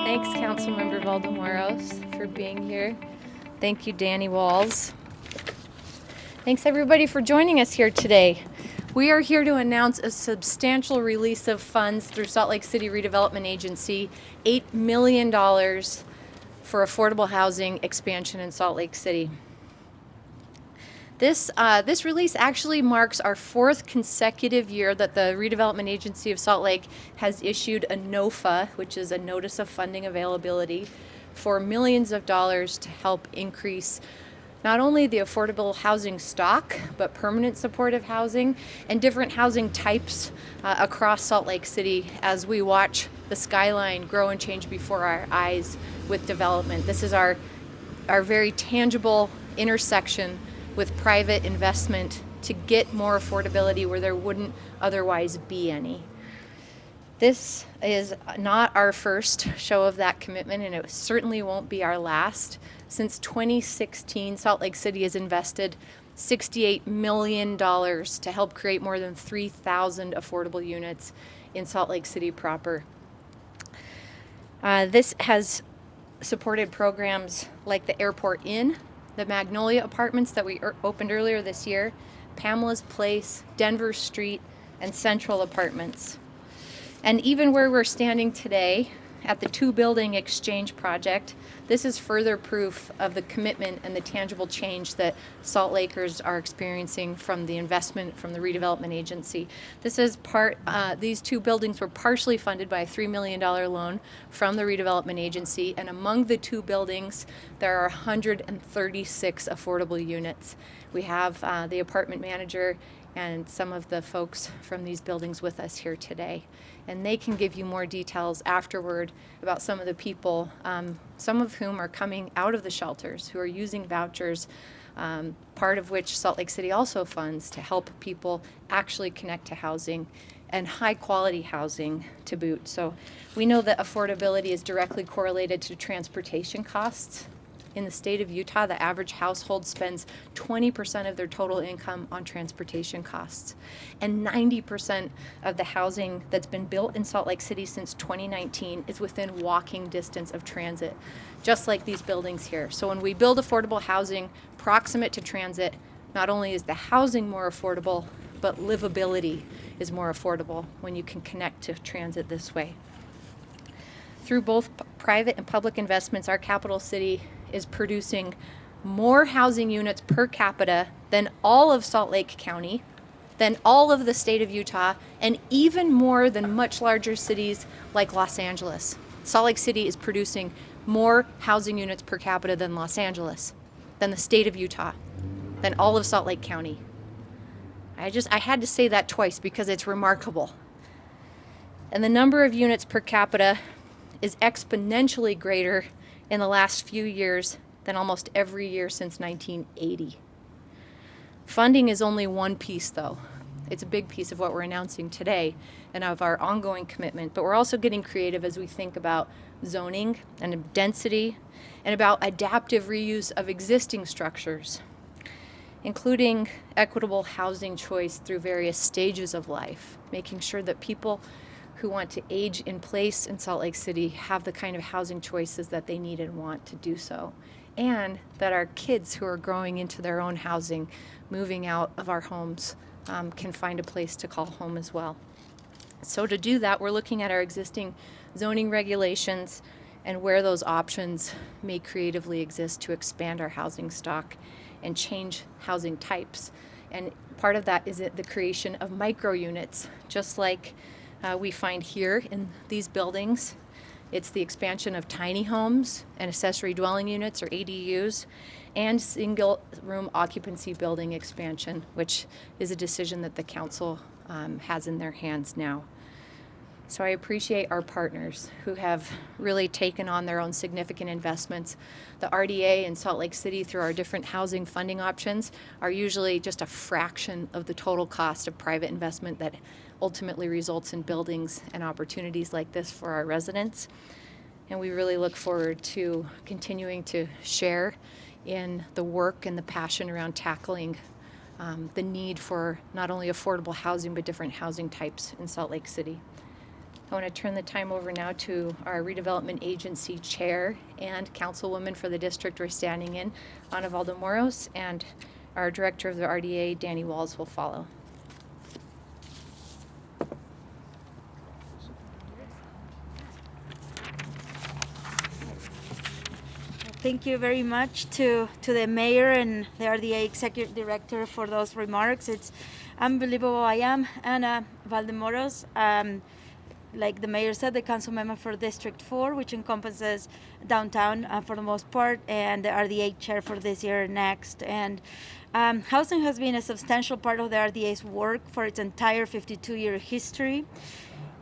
Thanks, Councilmember Valdemoros, for being here. Thank you, Danny Walz. Thanks, everybody, for joining us here today. We are here to announce a substantial release of funds through Salt Lake City Redevelopment Agency, $8 million for affordable housing expansion in Salt Lake City. This release actually marks our fourth consecutive year that the Redevelopment Agency of Salt Lake has issued a NOFA, which is a Notice of Funding Availability, for millions of dollars to help increase not only the affordable housing stock, but permanent supportive housing and different housing types across Salt Lake City as we watch the skyline grow and change before our eyes with development. This is our very tangible intersection with private investment to get more affordability where there wouldn't otherwise be any. This is not our first show of that commitment, and it certainly won't be our last. Since 2016, Salt Lake City has invested $68 million to help create more than 3,000 affordable units in Salt Lake City proper. This has supported programs like the Airport Inn, the Magnolia Apartments that we opened earlier this year, Pamela's Place, Denver Street, and Central Apartments. And even where we're standing today at the two-building exchange project, this is further proof of the commitment and the tangible change that Salt Lakers are experiencing from the investment from the redevelopment agency. These two buildings were partially funded by a $3 million loan from the redevelopment agency, and among the two buildings, there are 136 affordable units. We have the apartment manager and some of the folks from these buildings with us here today. And they can give you more details afterward about some of the people, some of whom are coming out of the shelters, who are using vouchers, part of which Salt Lake City also funds to help people actually connect to housing and high quality housing to boot. So we know that affordability is directly correlated to transportation costs. In the state of Utah, the average household spends 20% of their total income on transportation costs. And 90% of the housing that's been built in Salt Lake City since 2019 is within walking distance of transit, just like these buildings here. So when we build affordable housing proximate to transit, not only is the housing more affordable, but livability is more affordable when you can connect to transit this way. Through both private and public investments, our capital city is producing more housing units per capita than all of Salt Lake County, than all of the state of Utah, and even more than much larger cities like Los Angeles. Salt Lake City is producing more housing units per capita than Los Angeles, than the state of Utah, than all of Salt Lake County. I had to say that twice because it's remarkable. And the number of units per capita is exponentially greater in the last few years than almost every year since 1980. Funding is only one piece, though. It's a big piece of what we're announcing today and of our ongoing commitment, but we're also getting creative as we think about zoning and density and about adaptive reuse of existing structures, including equitable housing choice through various stages of life, making sure that people who want to age in place in Salt Lake City have the kind of housing choices that they need and want to do so. And that our kids who are growing into their own housing, moving out of our homes, can find a place to call home as well. So to do that, we're looking at our existing zoning regulations and where those options may creatively exist to expand our housing stock and change housing types. And part of that is the creation of micro units, just like we find here in these buildings. It's the expansion of tiny homes and accessory dwelling units, or ADUs, and single room occupancy building expansion, which is a decision that the council has in their hands now. So I appreciate our partners who have really taken on their own significant investments. The RDA in Salt Lake City, through our different housing funding options, are usually just a fraction of the total cost of private investment that ultimately results in buildings and opportunities like this for our residents. And we really look forward to continuing to share in the work and the passion around tackling the need for not only affordable housing, but different housing types in Salt Lake City. I want to turn the time over now to our redevelopment agency chair and councilwoman for the district we're standing in, Ana Valdemoros, and our director of the RDA, Danny Walz, will follow. Thank you very much to the mayor and the RDA executive director for those remarks. It's unbelievable. I am Ana Valdemoros. Like the mayor said, the council member for District 4, which encompasses downtown for the most part, and the RDA chair for this year and next. And housing has been a substantial part of the RDA's work for its entire 52-year history.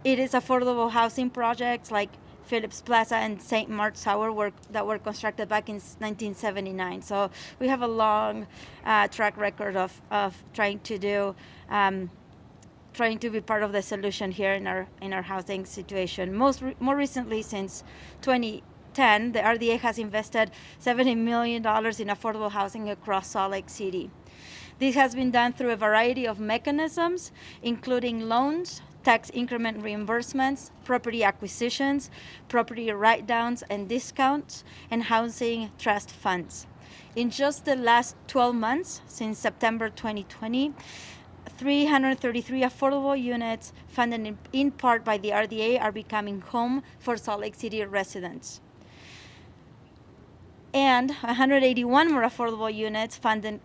It is affordable housing projects like Phillips Plaza and St. Mark's Tower that were constructed back in 1979. So we have a long track record of trying to be part of the solution here in our housing situation. More recently, since 2010, the RDA has invested $70 million in affordable housing across Salt Lake City. This has been done through a variety of mechanisms, including loans, tax increment reimbursements, property acquisitions, property write-downs and discounts, and housing trust funds. In just the last 12 months, since September 2020, 333 affordable units funded in part by the RDA are becoming home for Salt Lake City residents. And 181 more affordable units funded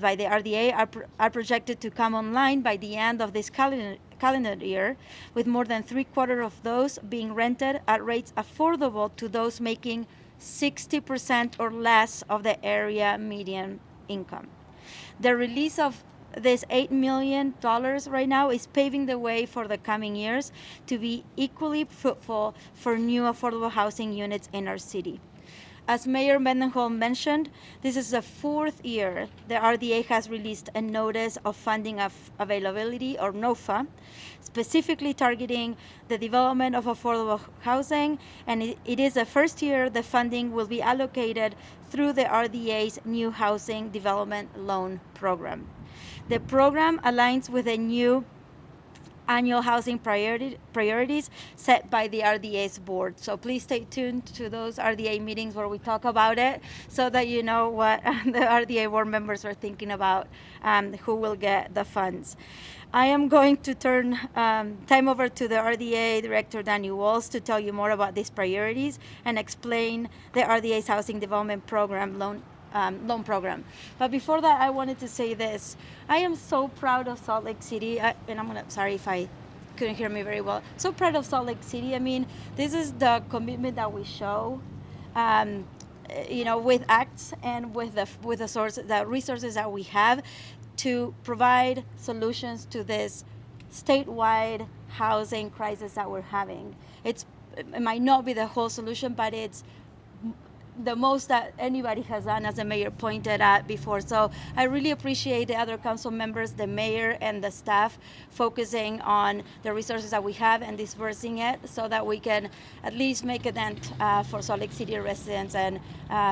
by the RDA are projected to come online by the end of this calendar year, with more than 3/4 of those being rented at rates affordable to those making 60% or less of the area median income. The release of this $8 million right now is paving the way for the coming years to be equally fruitful for new affordable housing units in our city. As Mayor Mendenhall mentioned, this is the 4th year the RDA has released a Notice of Funding of Availability, or NOFA, specifically targeting the development of affordable housing, and it is the first year the funding will be allocated through the RDA's New Housing Development Loan Program. The program aligns with a new annual housing priorities set by the RDA's board. So please stay tuned to those RDA meetings where we talk about it, so that you know what the RDA board members are thinking about, who will get the funds. I am going to turn time over to the RDA Director, Danny Walz, to tell you more about these priorities and explain the RDA's Housing Development Program loan program. But before that, I wanted to say this. I am so proud of Salt Lake City, sorry if I couldn't hear me very well. So proud of Salt Lake City. I mean, this is the commitment that we show, with acts and with the resources that we have to provide solutions to this statewide housing crisis that we're having. It might not be the whole solution, but it's the most that anybody has done, as the mayor pointed out before. So I really appreciate the other council members, the mayor and the staff, focusing on the resources that we have and dispersing it so that we can at least make a dent for Salt Lake City residents and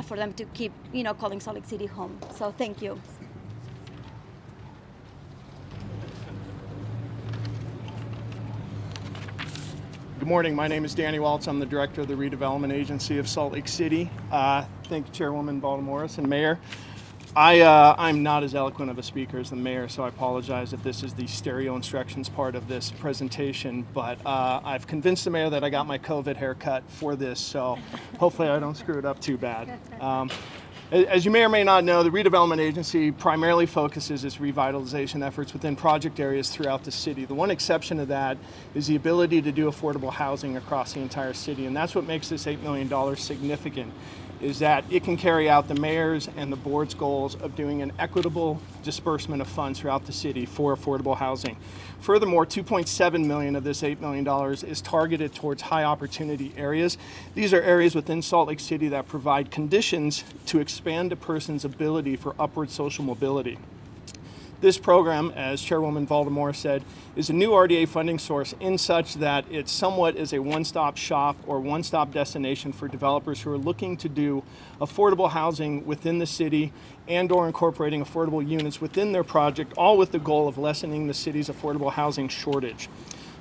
for them to keep, calling Salt Lake City home. So thank you. Good morning. My name is Danny Walz. I'm the director of the Redevelopment Agency of Salt Lake City. Thank you, Chairwoman Valdemoros and Mayor. I'm not as eloquent of a speaker as the mayor, so I apologize if this is the stereo instructions part of this presentation, but I've convinced the mayor that I got my COVID haircut for this, so hopefully I don't screw it up too bad. As you may or may not know, the Redevelopment Agency primarily focuses its revitalization efforts within project areas throughout the city. The one exception to that is the ability to do affordable housing across the entire city, and that's what makes this $8 million significant, is that it can carry out the mayor's and the board's goals of doing an equitable disbursement of funds throughout the city for affordable housing. Furthermore, $2.7 million of this $8 million is targeted towards high opportunity areas. These are areas within Salt Lake City that provide conditions to expand a person's ability for upward social mobility. This program, as Chairwoman Valdemoros said, is a new RDA funding source in such that it somewhat is a one-stop shop or one-stop destination for developers who are looking to do affordable housing within the city and or incorporating affordable units within their project, all with the goal of lessening the city's affordable housing shortage.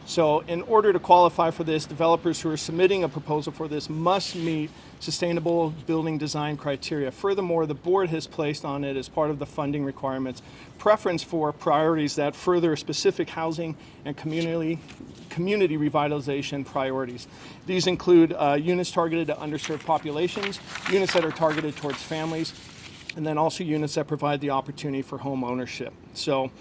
So in order to qualify for this, developers who are submitting a proposal for this must meet sustainable building design criteria. Furthermore, the board has placed on it as part of the funding requirements preference for priorities that further specific housing and community revitalization priorities. These include units targeted to underserved populations, units that are targeted towards families, and then also units that provide the opportunity for home ownership. So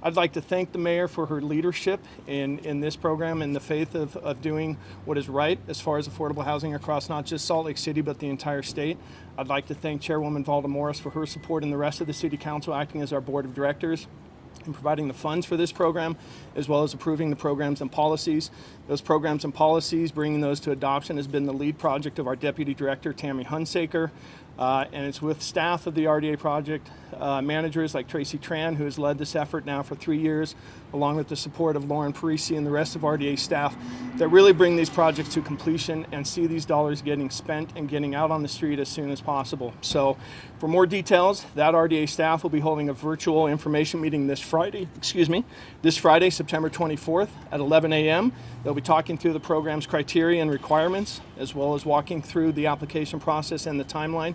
I'd like to thank the mayor for her leadership in this program and the faith of doing what is right as far as affordable housing across not just Salt Lake City, but the entire state. I'd like to thank Chairwoman Valdemoros for her support and the rest of the City Council acting as our board of directors in providing the funds for this program, as well as approving the programs and policies. Those programs and policies, bringing those to adoption, has been the lead project of our Deputy Director, Tammy Hunsaker, and it's with staff of the RDA project, managers like Tracy Tran, who has led this effort now for 3 years, along with the support of Lauren Parisi and the rest of RDA staff, that really bring these projects to completion and see these dollars getting spent and getting out on the street as soon as possible. So for more details, that RDA staff will be holding a virtual information meeting this Friday, September 24th at 11 a.m. They'll be talking through the program's criteria and requirements, as well as walking through the application process and the timeline.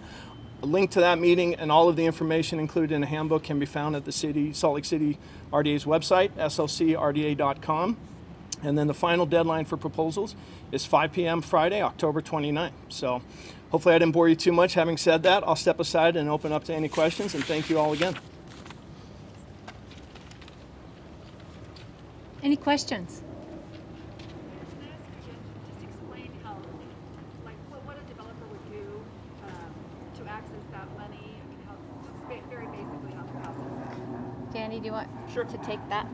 A link to that meeting and all of the information included in the handbook can be found at the Salt Lake City RDA's website, slcrda.com. And then the final deadline for proposals is 5 p.m. Friday, October 29th. So hopefully I didn't bore you too much. Having said that, I'll step aside and open up to any questions, and thank you all again. Any questions? Just explain how, like, what a developer would do to access that money. I mean, how, very basically, how the process is. Danny, do you want Sure. to take that?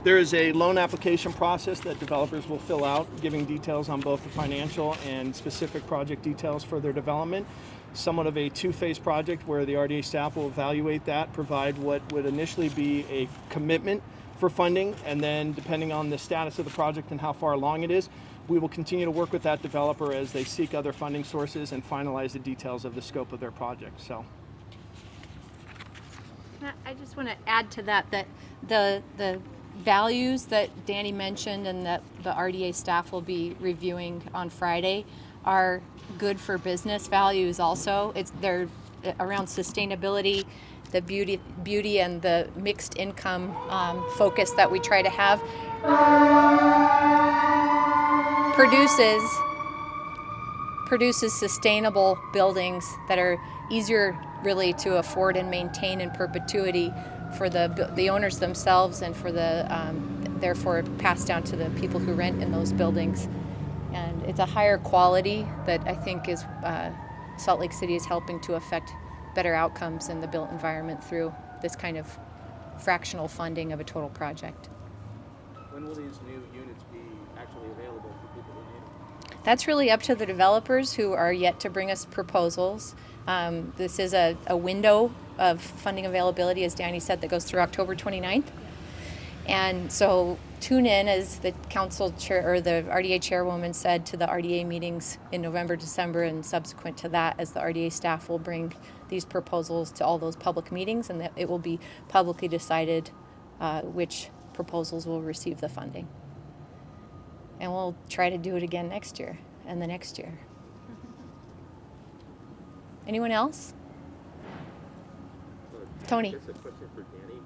There is a loan application process that developers will fill out, giving details on both the financial and specific project details for their development. Somewhat of a two-phase project where the RDA staff will evaluate that, provide what would initially be a commitment for funding, and then depending on the status of the project and how far along it is, we will continue to work with that developer as they seek other funding sources and finalize the details of the scope of their project. So I just want to add to that the values that Danny mentioned and that the RDA staff will be reviewing on Friday are good for business values also. They're around sustainability, the beauty and the mixed income focus that we try to have produces sustainable buildings that are easier really to afford and maintain in perpetuity for the owners themselves and for therefore passed down to the people who rent in those buildings. And it's a higher quality that I think is Salt Lake City is helping to affect better outcomes in the built environment through this kind of fractional funding of a total project. When will these new units be actually available for people who need them? That's really up to the developers who are yet to bring us proposals. This is a window of funding availability, as Danny said, that goes through October 29th. And so tune in, as the council chair or the RDA chairwoman said, to the RDA meetings in November, December, and subsequent to that, as the RDA staff will bring these proposals to all those public meetings, and that it will be publicly decided which proposals will receive the funding. And we'll try to do it again next year and the next year. Anyone else? Tony. I guess a question for Danny.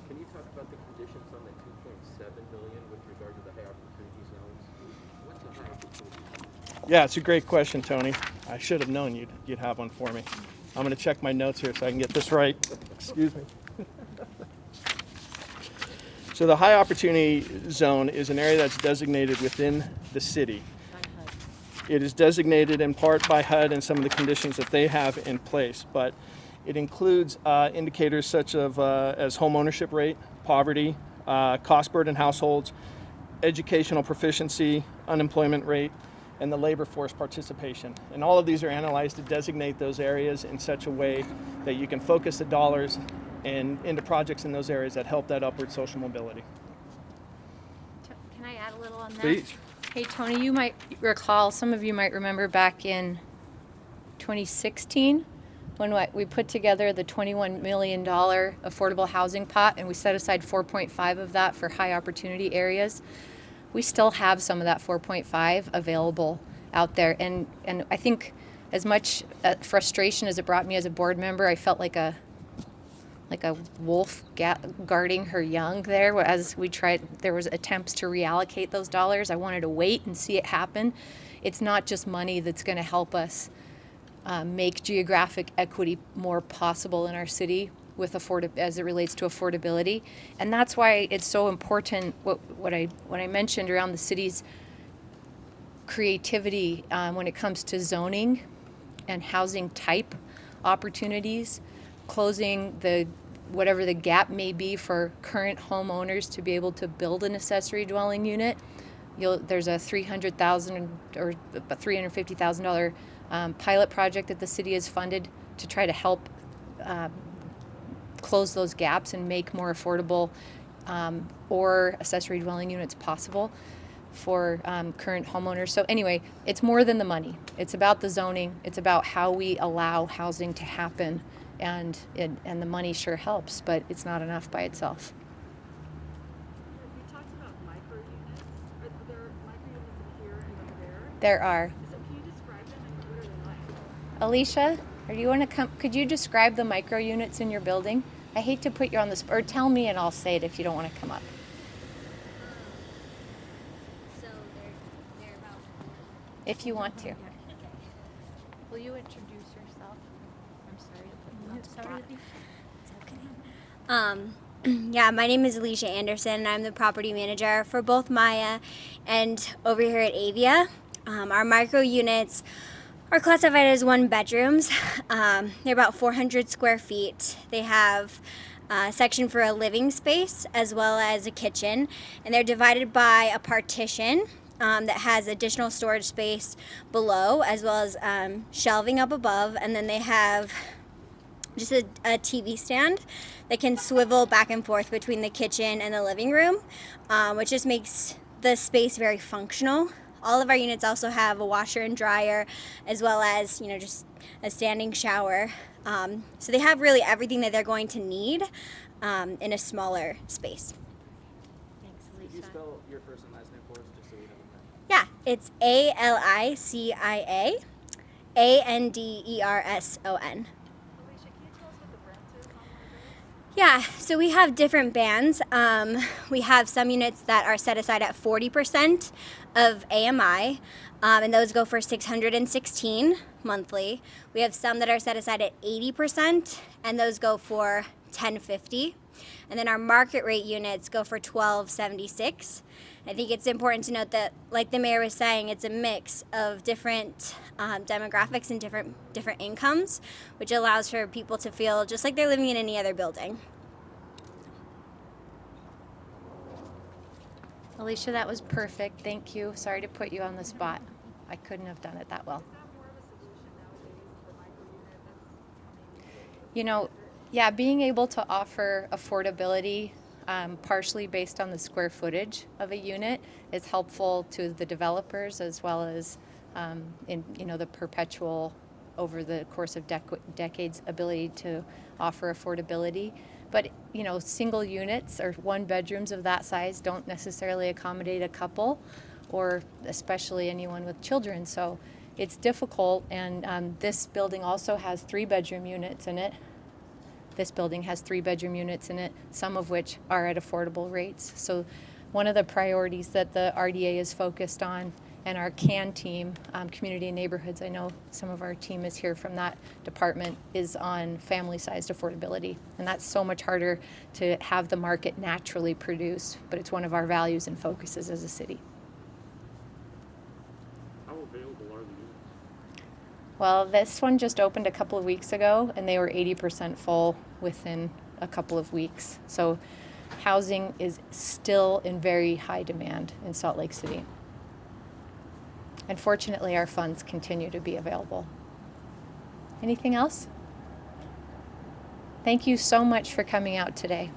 Can you talk about the conditions on the 2.7 million with regard to the high opportunity zones? What's a high opportunity zone? yeah, it's a great question, Tony. I should have known you'd have one for me. I'm going to check my notes here so I can get this right. Excuse me. So the high opportunity zone is an area that's designated within the city. It is designated in part by HUD and some of the conditions that they have in place, but it includes indicators such as home ownership rate, poverty, cost burden households, educational proficiency, unemployment rate, and the labor force participation. And all of these are analyzed to designate those areas in such a way that you can focus the dollars into projects in those areas that help that upward social mobility. Can I add a little on that? Please. Hey, Tony, you might recall, some of you might remember back in 2016 we put together the $21 million affordable housing pot, and we set aside 4.5 of that for high opportunity areas. We still have some of that 4.5 available out there, and I think as much frustration as it brought me as a board member, I felt like a wolf guarding her young there. As we tried, there was attempts to reallocate those dollars. I wanted to wait and see it happen. It's not just money that's going to help us make geographic equity more possible in our city with as it relates to affordability, and that's why it's so important. What I mentioned around the city's creativity when it comes to zoning and housing type opportunities, closing whatever the gap may be for current homeowners to be able to build an accessory dwelling unit. There's a $300,000 or $350,000 pilot project that the city has funded to try to help close those gaps and make more affordable or accessory dwelling units possible for current homeowners. So anyway, it's more than the money. It's about the zoning. It's about how we allow housing to happen, and the money sure helps, but it's not enough by itself. You talked about micro units. Are there micro units in here and over there? There are. So can you describe them and what are they like? Alicia, do you want to come? Could you describe the micro units in your building? I hate to put you on the spot, or tell me and I'll say it if you don't want to come up. So they're about. If you want to. Will you introduce yourself? I'm sorry to put you on the spot. It's okay. Yeah, my name is Alicia Anderson, and I'm the property manager for both Maya and over here at Avia. Our micro units are classified as 1 bedrooms. They're about 400 square feet. They have a section for a living space as well as a kitchen, and they're divided by a partition that has additional storage space below as well as shelving up above, and then they have just a TV stand that can swivel back and forth between the kitchen and the living room, which just makes the space very functional. All of our units also have a washer and dryer, as well as, just a standing shower. So they have really everything that they're going to need in a smaller space. Thanks, Could you spell your first and last name for us, just so we have a pen? Yeah, it's ALICIA ANDERSON. Alicia, can you tell us what the rent is on one of those? Yeah, so we have different bands. We have some units that are set aside at 40% of AMI, and those go for $616 monthly. We have some that are set aside at 80%, and those go for $1,050. And then our market rate units go for $1,276. I think it's important to note that, like the mayor was saying, it's a mix of different demographics and different incomes, which allows for people to feel just like they're living in any other building. Alicia, that was perfect. Thank you. Sorry to put you on the spot. I couldn't have done it that well. Is that more of a solution nowadays, the micro unit that's Yeah, being able to offer affordability partially based on the square footage of a unit is helpful to the developers, as well as in the perpetual, over the course of decades, ability to offer affordability. But single units or 1 bedrooms of that size don't necessarily accommodate a couple, or especially anyone with children. So it's difficult. And this building also has 3-bedroom units in it. This building has 3-bedroom units in it, some of which are at affordable rates. So one of the priorities that the RDA is focused on, and our CAN team, Community and Neighborhoods, I know some of our team is here from that department, is on family-sized affordability. And that's so much harder to have the market naturally produce, but it's one of our values and focuses as a city. How available are the units? Well, this one just opened a couple of weeks ago, and they were 80% full within a couple of weeks. So housing is still in very high demand in Salt Lake City. And fortunately, our funds continue to be available. Anything else? Thank you so much for coming out today.